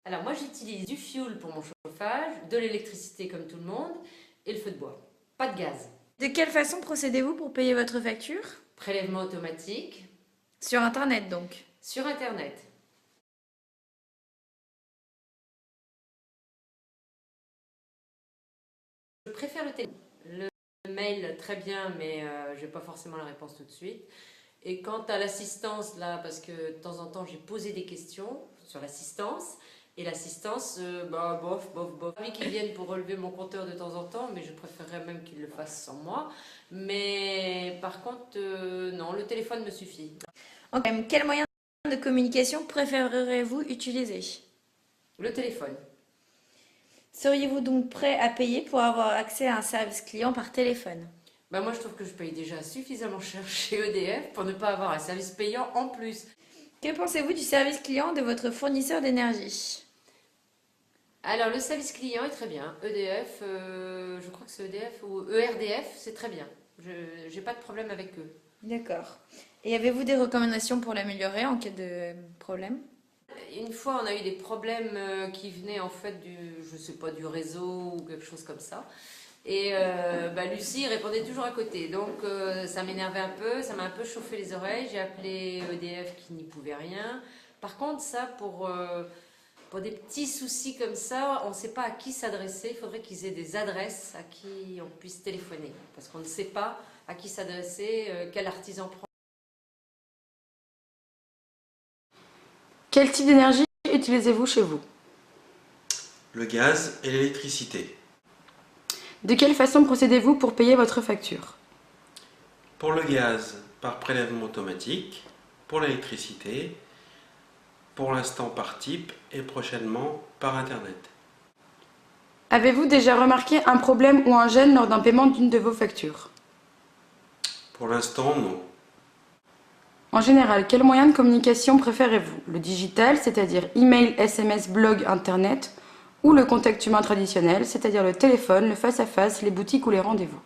Alors moi j'utilise du fioul pour mon chauffage, de l'électricité comme tout le monde et le feu de bois. Pas de gaz. De quelle façon procédez-vous pour payer votre facture? Prélèvement automatique Sur Internet donc. sur internet. Je préfère le téléphone. Le mail très bien mais je n'ai pas forcément la réponse tout de suite. Et quant à l'assistance là, parce que de temps en temps j'ai posé des questions sur l'assistance. Et l'assistance, bof. J'ai envie qu'ils viennent pour relever mon compteur de temps en temps, mais je préférerais même qu'ils le fassent sans moi. Mais par contre, non, le téléphone me suffit. Okay. Quel moyen de communication préférerez-vous utiliser? Le téléphone. Seriez-vous donc prêt à payer pour avoir accès à un service client par téléphone? Moi, je trouve que je paye déjà suffisamment cher chez EDF pour ne pas avoir un service payant en plus. Que pensez-vous du service client de votre fournisseur d'énergie? Alors, le service client est très bien. EDF, je crois que c'est EDF ou ERDF, c'est très bien. Je n'ai pas de problème avec eux. D'accord. Et avez-vous des recommandations pour l'améliorer en cas de problème? Une fois, on a eu des problèmes qui venaient en fait je sais pas, du réseau ou quelque chose comme ça. Et Lucie répondait toujours à côté. Donc ça m'énervait un peu, ça m'a un peu chauffé les oreilles. J'ai appelé EDF qui n'y pouvait rien. Par contre, ça, pour des petits soucis comme ça, on ne sait pas à qui s'adresser. Il faudrait qu'ils aient des adresses à qui on puisse téléphoner. Parce qu'on ne sait pas à qui s'adresser, quel artisan prend. Quel type d'énergie utilisez-vous chez vous? Le gaz et l'électricité. De quelle façon procédez-vous pour payer votre facture? Pour le gaz, par prélèvement automatique. Pour l'électricité, pour l'instant par type et prochainement par Internet. Avez-vous déjà remarqué un problème ou un gêne lors d'un paiement d'une de vos factures? Pour l'instant, non. En général, quel moyen de communication préférez-vous? Le digital, c'est-à-dire email, SMS, blog, Internet, ou le contact humain traditionnel, c'est-à-dire le téléphone, le face-à-face, les boutiques ou les rendez-vous?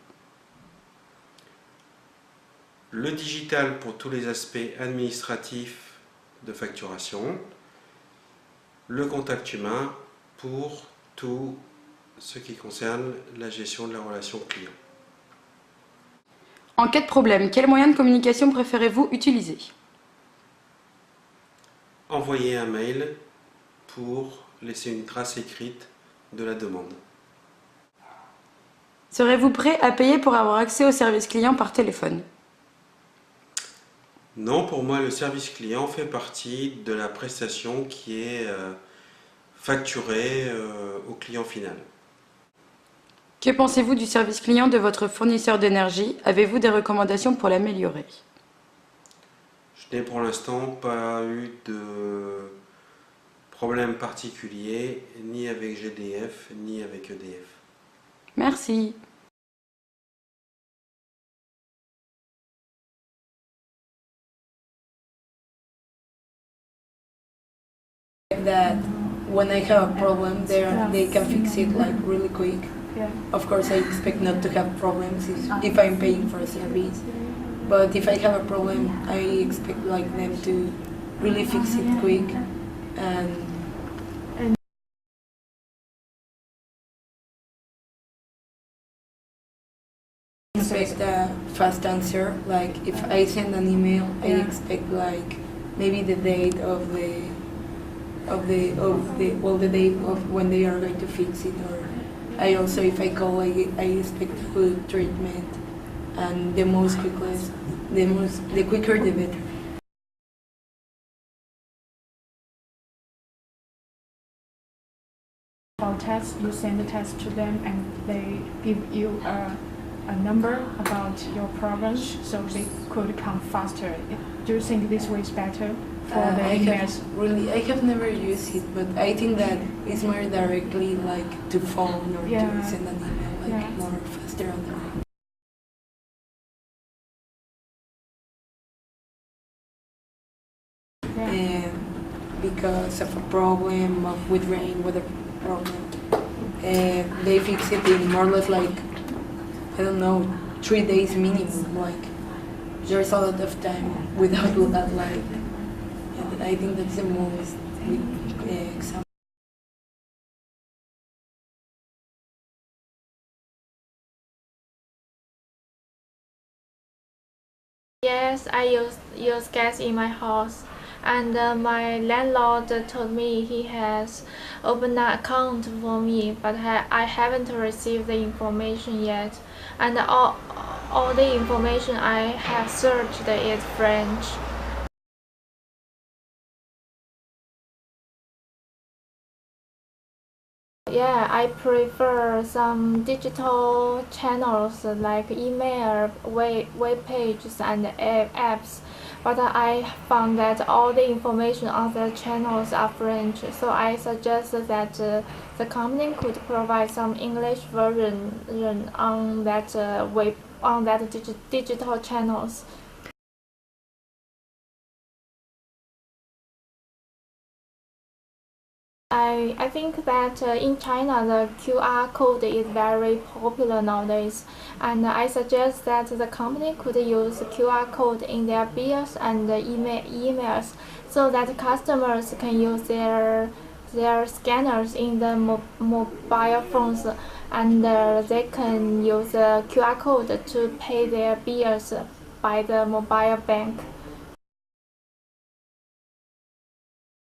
Le digital pour tous les aspects administratifs de facturation. Le contact humain pour tout ce qui concerne la gestion de la relation client. En cas de problème, quel moyen de communication préférez-vous utiliser? Envoyer un mail pour laisser une trace écrite de la demande. Serez-vous prêt à payer pour avoir accès au service client par téléphone? Non, pour moi, le service client fait partie de la prestation qui est facturée au client final. Que pensez-vous du service client de votre fournisseur d'énergie? Avez-vous des recommandations pour l'améliorer? Je n'ai pour l'instant pas eu de problème particulier, ni avec GDF, ni avec EDF. Merci. That when I have a problem they can fix it like really quick. Yeah. Of course I expect not to have problems if I'm paying for a service, but if I have a problem I expect like them to really fix it quick and expect a fast answer. Like if I send an email I expect like maybe the date of the date of when they are going to fix it, or I also, if I call, I expect good treatment, and the quicker the better. For tests, you send the test to them and they give you a number about your problem, so they could come faster. Do you think this way is better for the emails? I have never used it, but I think that it's more directly like to phone or to send an email, like more faster on the way. And because of a problem with rain, weather problem, they fix it in more or less like, I don't know, 3 days minimum. Like there's a lot of time without that light. And I think that's the most example. Yes, I use gas in my house, and my landlord told me he has opened an account for me, but I haven't received the information yet, and all the information I have searched is French. Yeah, I prefer some digital channels like email, web pages, and apps. But I found that all the information on the channels are French, so I suggest that the company could provide some English version on that digital channels. I think that in China the QR code is very popular nowadays, and I suggest that the company could use QR code in their bills and emails so that customers can use their scanners in the mobile phones, and they can use the QR code to pay their bills by the mobile bank.